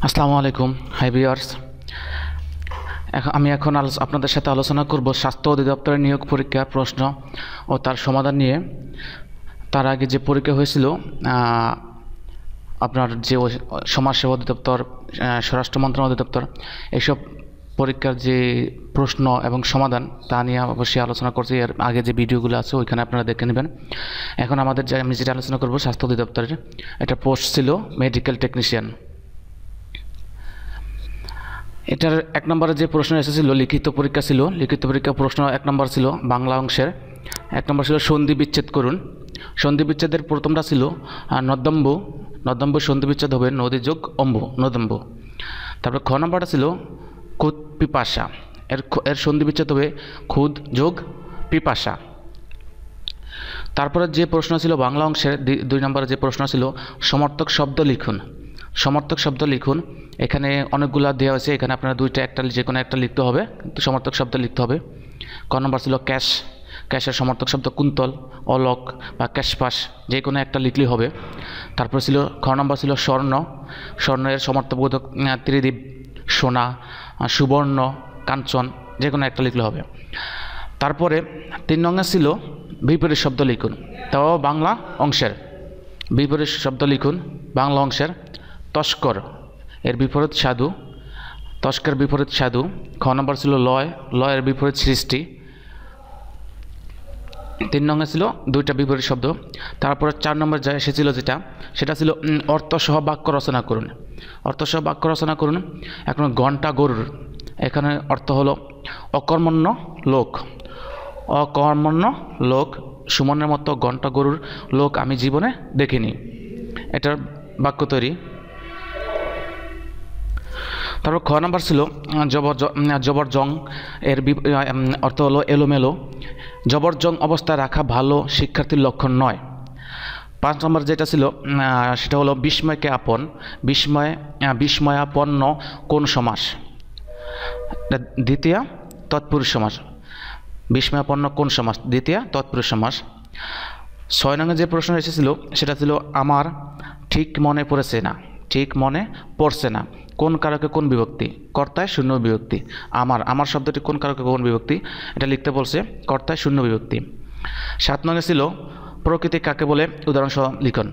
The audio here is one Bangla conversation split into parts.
আসসালামু আলাইকুম। হাই ভিউয়ার্স, আমি এখন আপনাদের সাথে আলোচনা করব স্বাস্থ্য অধিদপ্তরের নিয়োগ পরীক্ষার প্রশ্ন ও তার সমাধান নিয়ে। তার আগে যে পরীক্ষা হয়েছিল আপনার যে সমাজসেবা অধিদপ্তর, স্বরাষ্ট্র মন্ত্রণালয় অধিদপ্তর, এইসব পরীক্ষার যে প্রশ্ন এবং সমাধান তা নিয়ে অবশ্যই আলোচনা করছি। এর আগে যে ভিডিওগুলো আছে ওইখানে আপনারা দেখে নেবেন। এখন আমি যেটা আলোচনা করব স্বাস্থ্য অধিদপ্তরের, এটা পোস্ট ছিল মেডিকেল টেকনিশিয়ান। এটার এক নম্বরে যে প্রশ্ন এসেছিল লিখিত পরীক্ষা ছিল। লিখিত পরীক্ষা প্রশ্ন এক নম্বর ছিল বাংলা অংশের। এক নম্বর ছিল সন্ধি বিচ্ছেদ করুন। সন্ধি বিচ্ছেদের প্রথমটা ছিল নদ্যম্বু। নদ্যম্বু সন্ধি বিচ্ছেদ হবে নদী যোগ অম্বু, নদম্বু। তারপরে খ নম্বরটা ছিল খুদ পিপাসা। এর সন্ধি বিচ্ছেদ হবে খুদ যোগ পিপাসা। তারপরে যে প্রশ্ন ছিল বাংলা অংশের দুই নম্বরে যে প্রশ্ন ছিল সমর্থক শব্দ লিখুন। সমর্থক শব্দ লিখুন। এখানে অনেকগুলো দেওয়া হয়েছে, এখানে আপনারা একটা যে কোনো একটা লিখতে হবে, কিন্তু সমর্থক শব্দ লিখতে হবে। ক নম্বর ছিল ক্যাশ। ক্যাশের সমর্থক শব্দ কুন্তল, অলোক বা ক্যাশপাস, যে কোনো একটা লিখলেই হবে। তারপর ছিল খ নম্বর ছিল স্বর্ণ। স্বর্ণের সমর্থকবোধক ত্রিদীপ, সোনা, সুবর্ণ, কাঞ্চন, যে কোনো একটা লিখলে হবে। তারপরে 3 নম্বর ছিল বিপরীত শব্দ লিখুন। তাও বাংলা অংশের। বিপরীত শব্দ লিখুন বাংলা অংশের। তস্কর, এর বিপরীত সাধু। তস্কর বিপরীত সাধু। খ নম্বর ছিল লয়। লয়ের বিপরীত সৃষ্টি। 3 নম্বর ছিল দুইটা বিপরীত শব্দ। তারপরে 4 নম্বর যা এসেছিল সেটা ছিল অর্থসহ বাক্য রচনা করুন। অর্থসহ বাক্য রচনা করুন। এখন ঘণ্টা গরুর, এখানে অর্থ হলো অকর্মণ্য লোক। অকর্মণ্য লোক, সুমনের মতো ঘণ্টা গরুর লোক আমি জীবনে দেখিনি। এটার বাক্য তৈরি। তারপর খ নম্বর ছিল জবরজং। এর অর্থ হলো এলোমেলো। জবরজং অবস্থায় রাখা ভালো শিক্ষার্থীর লক্ষণ নয়। 5 নম্বর যেটা ছিল সেটা হলো বিস্ময়কে আপন। বিস্ময়াপন্ন কোন সমাস? দ্বিতীয়া তৎপুরুষ সমাস। বিস্ময়াপন্ন কোন সমাস? দ্বিতীয়া তৎপুরুষ সমাস। 6 নম্বর যে প্রশ্ন এসেছিল সেটা ছিল আমার ঠিক মনে পড়েছে না। ঠিক মনে পড়ছে না কোন কারকে কোন বিভক্তি? কর্তায় শূন্য বিভক্তি। আমার শব্দটি কোন কারকে কোন বিভক্তি? এটা লিখতে বলছে কর্তায় শূন্য বিভক্তি। 7 নম্বরে ছিল প্রকৃতি কাকে বলে? উদাহরণসহ লিখন।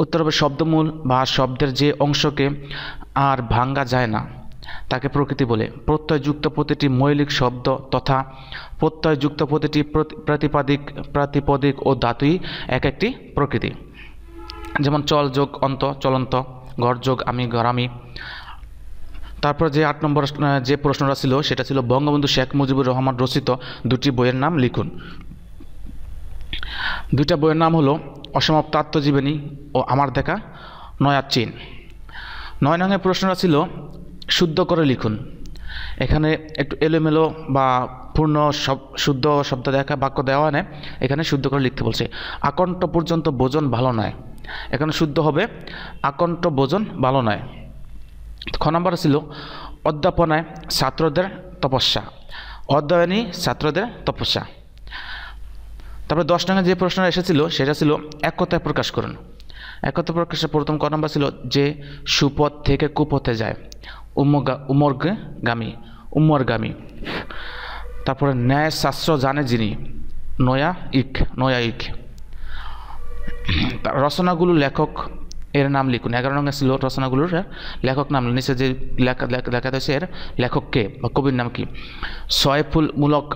উত্তর হবে শব্দমূল বা শব্দের যে অংশকে আর ভাঙ্গা যায় না তাকে প্রকৃতি বলে। প্রত্যয়যুক্ত প্রতিটি মৌলিক শব্দ তথা প্রত্যয়যুক্ত প্রতিটি প্রাতিপদিক ও ধাতুই এক একটি প্রকৃতি। যেমন চল যোগ অন্ত, চলন্ত। ঘর যোগ আমি, ঘরামি। তারপর যে 8 নম্বর যে প্রশ্নটা ছিল সেটা ছিল বঙ্গবন্ধু শেখ মুজিবুর রহমান রচিত দুটি বইয়ের নাম লিখুন। দুইটা বইয়ের নাম হলো অসমাপ্ত আত্মজীবনী ও আমার দেখা নয়া চীন। 9 নম্বরের প্রশ্নটা ছিল শুদ্ধ করে লিখুন। এখানে একটু এলোমেলো বা পূর্ণ শুদ্ধ শব্দ বাক্য দেওয়া নেই, এখানে শুদ্ধ করে লিখতে বলছে। আকণ্ঠ পর্যন্ত ভোজন ভালো নয়। এখানে শুদ্ধ হবে আকণ্ঠ ভোজন ভালো নয়। খ নম্বর ছিল অধ্যাপনায় ছাত্রদের তপস্যা। অধ্যয়নই ছাত্রদের তপস্যা। তারপরে 10 নম্বর যে প্রশ্ন এসেছিল সেটা ছিল একতায় প্রকাশ করুন। একতা প্রকাশের প্রথম ক নম্বর ছিল যে সুপথ থেকে কুপথে যায়। উম্মরগামী। তারপরে ন্যায় শাস্ত্র জানে যিনি। নয়াইক। রচনাগুলো লেখক এর নাম লিখুন। 11 নম্বর ছিল রচনাগুলোর লেখক নাম। নিচে যে লেখা হয়েছে এর লেখক কে বা কবির নাম কি? সয়ফুল মুলক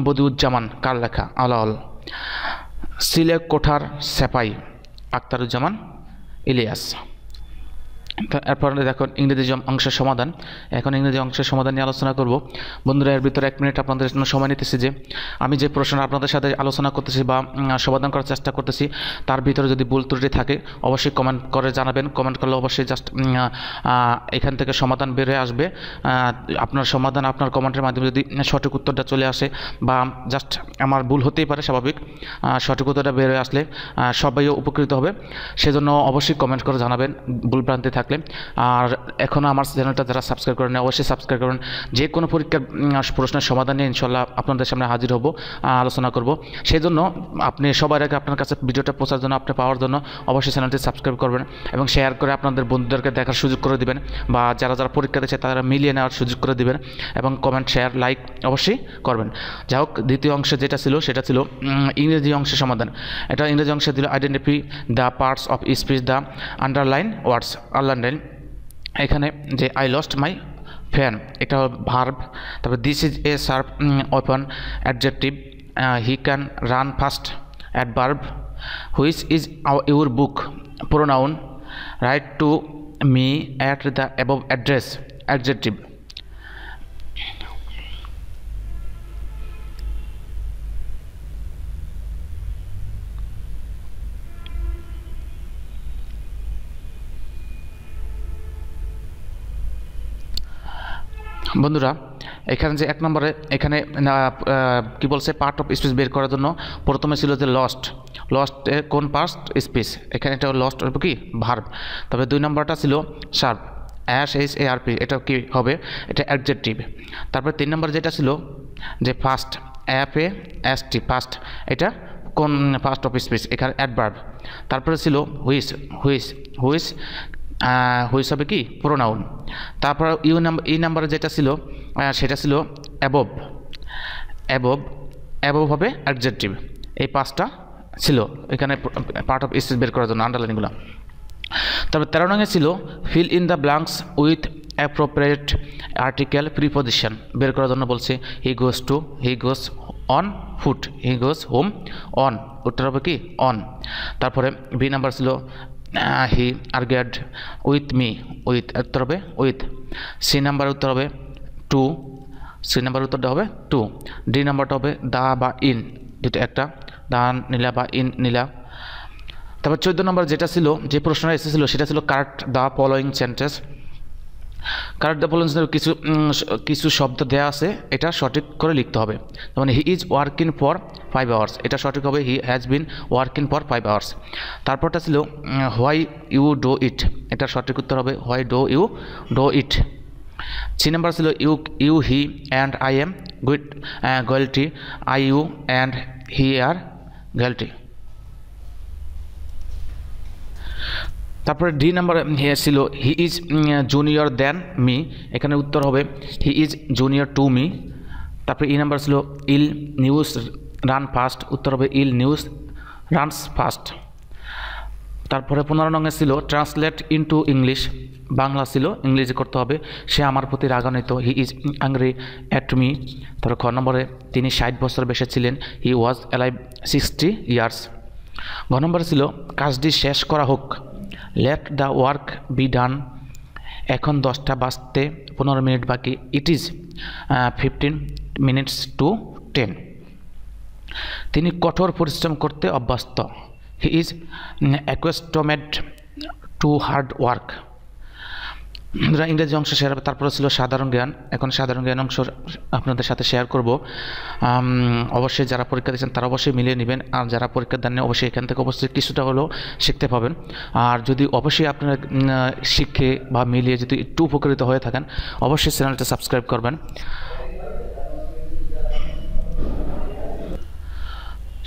বদিউজ্জামান, কার লেখা? আলাওল। সিলেক কোঠার সেপাই, আখতারুজ্জামান ইলিয়াস। এরপর দেখুন ইংরেজি অংশের সমাধান। এখন ইংরেজি অংশের সমাধান নিয়ে আলোচনা করব। বন্ধুরা, এর ভিতরে 1 মিনিট আপনাদের জন্য সময় নিতেছি যে আমি যে প্রশ্ন আপনাদের সাথে আলোচনা করতেছি বা সমাধান করার চেষ্টা করতেছি তার ভিতরে যদি ভুল ত্রুটি থাকে অবশ্যই কমেন্ট করে জানাবেন। কমেন্ট করলে অবশ্যই এখান থেকে সমাধান বের হয়ে আসবে। আপনার সমাধান আপনার কমেন্টের মাধ্যমে যদি সঠিক উত্তরটা চলে আসে বা আমার ভুল হতেই পারে, স্বাভাবিক, সঠিক উত্তরটা বের হয়ে আসলে সবাই উপকৃত হবে। সেজন্য অবশ্যই কমেন্ট করে জানাবেন ভুল ভ্রান্তি থাকলে। থাকলে। আর এখনও আমার চ্যানেলটা যারা সাবস্ক্রাইব করেন অবশ্যই সাবস্ক্রাইব করবেন। যে কোনো পরীক্ষার প্রশ্নের সমাধান নিয়ে ইনশাল্লাহ আপনাদের সামনে হাজির হব, আলোচনা করব। সেই জন্য আপনি সবার আগে আপনার কাছে ভিডিওটা পৌঁছার জন্য, আপনি পাওয়ার জন্য অবশ্যই চ্যানেলটি সাবস্ক্রাইব করবেন এবং শেয়ার করে আপনাদের বন্ধুদেরকে দেখার সুযোগ করে দিবেন, বা যারা যারা পরীক্ষা দিচ্ছে তারা মিলিয়ে নেওয়ার সুযোগ করে দিবেন, এবং কমেন্ট, শেয়ার, লাইক অবশ্যই করবেন। যাই হোক, দ্বিতীয় অংশ যেটা ছিল সেটা ছিল ইংরেজি অংশের সমাধান। এটা ইংরেজি অংশে দিল identify the parts of speech the underline words. Underline এখানে যে আই লস্ট মাই ফ্যান, এটা ভার্ব। তারপরে this is a sharp weapon, adjective. He can run fast, adverb. Which is your book, pronoun. Right to me at the above address, adjective. বন্ধুরা, এখানে যে এক নম্বরে এখানে কি বলছে, পার্ট অফ স্পিচ বের করার জন্য প্রথমে ছিল যে লস্ট। লস্টের কোন পার্ট স্পিচ, এখানে এটা লস্ট হবে কি ভার্ব। তবে 2 নম্বরটা ছিল শার্প, SHARP, এটা কি হবে, এটা অ্যাডজেক্টিভ। তারপরে 3 নম্বর যেটা ছিল যে ফার্স্ট, FAST, ফার্স্ট, এটা কোন পার্ট অফ স্পিচ, এখানে অ্যাডভার্ব। তারপরে ছিল হুইচ, হুইচ হবে কি প্রোনাউন। তারপর ই নাম্বারে যেটা ছিল সেটা ছিল অ্যাবভ, হবে অ্যাডজেক্টিভ। এই 5টা ছিল এখানে পার্ট অফ স্পিচ বের করার জন্য আন্ডারলাইনগুলো। তারপর 13 নং ছিল fill in the blanks with appropriate article preposition বের করার জন্য বলছে। He goes on foot, he goes home on, উত্তর হবে কি অন। তারপরে বি নাম্বার ছিল he argued with me, with, উত্তর হবে উইথ। সি নাম্বার উত্তর হবে টু, সি নাম্বার উত্তরটা হবে টু। ডি নাম্বারটা হবে দা বা ইন, দুটো একটা, দা নিলা বা ইন নিলা। তারপর 14 নম্বর যেটা ছিল, যে প্রশ্নটা এসেছিল সেটা ছিল correct the following sentence. Correct the following sentence কিছু শব্দ দেওয়া আছে, এটা সঠিক করে লিখতে হবে। যেমন he is working for 5 hours, এটা সঠিক হবে he has been working for 5 hours. তারপরটা ছিল হোয়াই ইউ ডো ইট, এটা সঠিক উত্তর হবে why do you do it. C number ছিল you he and I am guilty, I you and he are guilty. তারপরে ডি নাম্বার ছিল he is junior than me, এখানে উত্তর হবে he is junior to me. তারপরে ই নাম্বার ছিল ইল নিউজ রান ফাস্ট, উত্তর হবে ইল নিউজ রানস ফাস্ট। তারপরে 15 নং ছিল ট্রান্সলেট ইনটু ইংলিশ, বাংলা ছিল ইংরেজি করতে হবে। সে আমার প্রতি রাগান্বিত, he is angry at me. তারপরে খ নম্বরে তিনি 60 বছর বেঁচে ছিলেন, হি ওয়াজ অ্যালাইভ 60 ইয়ার্স। ঘ নম্বরে ছিল কাজটি শেষ করা হোক, let the work be done. এখন 10টা বাজতে 15 মিনিট বাকি, ইট ইজ 15 মিনিটস টু 10। তিনি কঠোর পরিশ্রম করতে অভ্যস্ত, he is accustomed to hard work. ইংরেজি অংশ শেয়ার হবে। তারপরে ছিল সাধারণ জ্ঞান, এখন সাধারণ জ্ঞান অংশ আপনাদের সাথে শেয়ার করব। অবশ্যই যারা পরীক্ষা দিচ্ছেন তারা অবশ্যই মিলিয়ে নেবেন, আর যারা পরীক্ষা দেননি অবশ্যই এখান থেকে অবশ্যই কিছুটা হলেও শিখতে পাবেন। আর যদি অবশ্যই আপনারা শিখে বা মিলিয়ে যদি একটু উপকৃত হয়ে থাকেন অবশ্যই চ্যানেলটা সাবস্ক্রাইব করবেন।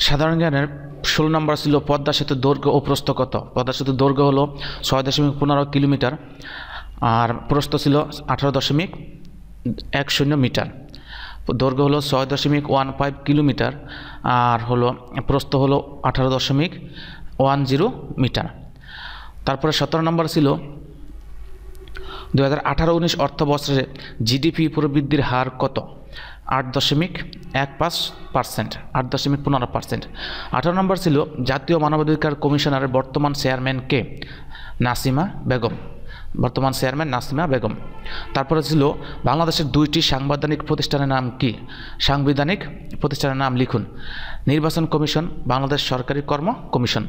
সাধারণ জ্ঞানের 16 নম্বর ছিল পদ্মা সেতুর দৈর্ঘ্য ও প্রস্থ কত। পদ্মা সেতুর দৈর্ঘ্য হলো 6.15 কিলোমিটার, আর প্রস্থ ছিল 18.10 মিটার। দৈর্ঘ্য হলো 6.15 কিলোমিটার, আর হলো প্রস্থ হলো 18.10 মিটার। তারপরে 17 নম্বর ছিল 2018-19 অর্থবর্ষে জিডিপি প্রবৃদ্ধির হার কত। 8.15%, 8.15%। 18 নম্বর ছিল জাতীয় মানবাধিকার কমিশনারের বর্তমান চেয়ারম্যান কে, নাসিমা বেগম, বর্তমান চেয়ারম্যান নাসিমা বেগম। তারপরে ছিল বাংলাদেশের 2টি সাংবিধানিক প্রতিষ্ঠানের নাম কি, সাংবিধানিক প্রতিষ্ঠানের নাম লিখুন। নির্বাচন কমিশন, বাংলাদেশ সরকারি কর্ম কমিশন।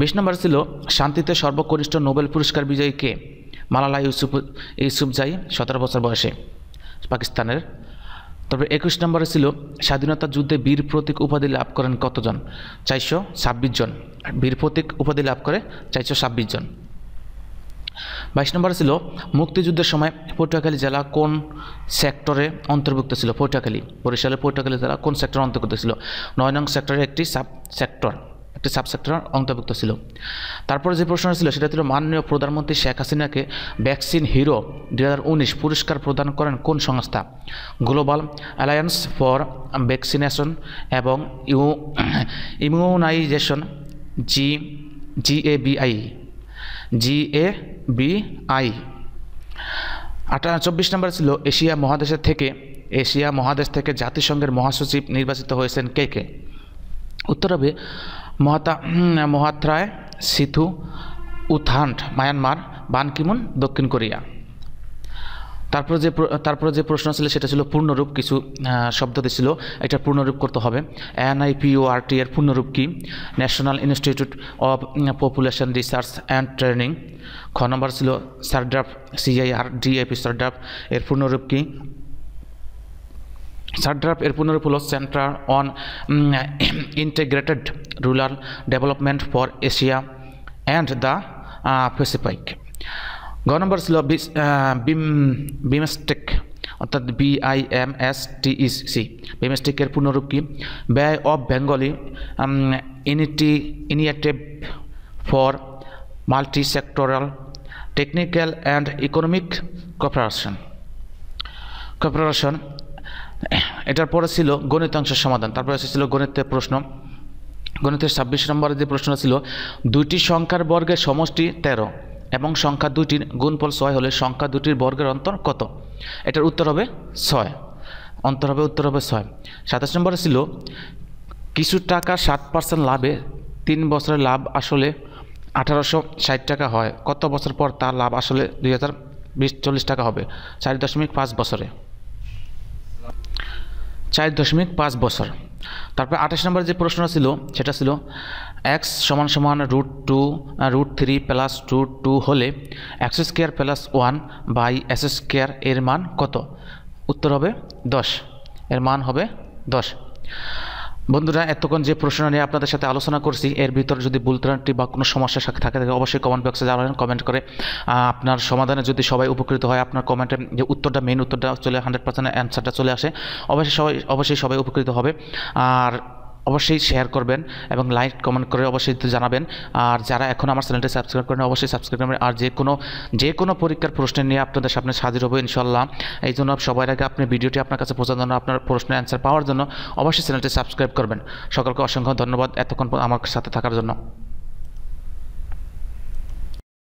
20 নম্বর ছিল শান্তিতে সর্বকনিষ্ঠ নোবেল পুরস্কার বিজয়ী কে, মালালা ইউসুফজাই, 17 বছর বয়সে, পাকিস্তানের। তারপরে 21 নম্বরে ছিল স্বাধীনতা যুদ্ধে বীর প্রতীক উপাধি লাভ করেন কতজন, 426 জন। বীর প্রতীক উপাধি লাভ করে 426 জন। 22 নম্বরে ছিল মুক্তিযুদ্ধের সময় পটুয়াখালী জেলা কোন সেক্টরে অন্তর্ভুক্ত ছিল? পটুয়াখালী, বরিশালের পটুয়াখালী জেলা কোন সেক্টরে অন্তর্ভুক্ত ছিল? 9 নং সেক্টরের একটি সাবসেক্টর অন্তর্ভুক্ত ছিল। তারপরে যে প্রশ্ন ছিল সেটা ছিল মাননীয় প্রধানমন্ত্রী শেখ হাসিনাকে ভ্যাকসিন হিরো 2019 পুরস্কার প্রদান করেন কোন সংস্থা? গ্লোবাল অ্যালায়েন্স ফর ভ্যাকসিনেশন এবং ইমিউনাইজেশন GAVI। 24 নম্বর ছিল এশিয়া মহাদেশ থেকে জাতিসংঘের মহাসচিব নির্বাচিত হয়েছেন কে কে? উত্তর হবে মহাত্রায় সিথু উথান্ট মায়ানমার, বান কি মুন দক্ষিণ কোরিয়া। তারপরে যে প্রশ্ন ছিল সেটা ছিল পূর্ণরূপ, কিছু শব্দ দিয়েছিল, এটা পূর্ণরূপ করতে হবে। NIPORT এর পূর্ণরূপ কি? National institute of population research and training. খ নম্বর ছিল সারডাপ, CIRDAP সারডাপ এর পূর্ণরূপ কি? সারডাপ এর পূর্ণরূপ হলো centre on integrated rural development for Asia and the Pacific. গ নম্বর ছিল বিমস্টেক, অর্থাৎ BIMSTEC। বিমস্টেকের পূর্ণরূপ কি? ব্যয় of Bengali initiative for multi sectoral technical and economic cooperation. এটার পরে ছিল গণিতাংশের সমাধান। তারপরে এসেছিল গণিতের প্রশ্ন। গণিতের 26 নম্বরের যে প্রশ্ন ছিল দুইটি সংখ্যার বর্গের সমষ্টি 13 এবং সংখ্যা দুইটির গুণফল 6 হলে সংখ্যা দুটির বর্গের অন্তর কত? এটার উত্তর হবে 6। উত্তর হবে 6। 27 নম্বরে ছিল কিছু টাকা 7% লাভে 3 বছরের লাভ আসলে 1860 টাকা হয়, কত বছর পর তার লাভ আসলে 2040 টাকা হবে? 4.5 বছরে। 4.5 বছর। তারপরে 28 নম্বর যে প্রশ্ন ছিল সেটা ছিল x √3 প্লাস 2 হলে x² প্লাস 1 বাই s² এর মান কত? উত্তর হবে 10। এর মান হবে 10। বন্ধুরা, এতক্ষণ যে প্রশ্ন নিয়ে আপনাদের সাথে আলোচনা করছি এর ভিতরে যদি ভুল ত্রুটি বা কোনো সমস্যা থাকে অবশ্যই কমেন্ট বক্সে জানাবেন। কমেন্ট করে আপনার সমাধানে যদি সবাই উপকৃত হয়, আপনার কমেন্টে যে মেইন উত্তরটা চলে 100% অ্যান্সারটা চলে আসে, অবশ্যই সবাই উপকৃত হবে। আর অবশ্যই শেয়ার করবেন এবং লাইক কমেন্ট করে অবশ্যই জানাবেন। আর যারা এখন আমার চ্যানেলটি সাবস্ক্রাইব করেন অবশ্যই সাবস্ক্রাইব করবেন। আর যে কোনো পরীক্ষার প্রশ্ন নিয়ে আপনাদের সামনে হাজির হবো ইনশাল্লাহ। এই জন্য সবার আগে আপনি ভিডিওটি আপনার কাছে পৌঁছানোর জন্য, আপনার প্রশ্নের অ্যান্সার পাওয়ার জন্য অবশ্যই চ্যানেলটি সাবস্ক্রাইব করবেন। সকলকে অসংখ্য ধন্যবাদ এতক্ষণ আমার সাথে থাকার জন্য।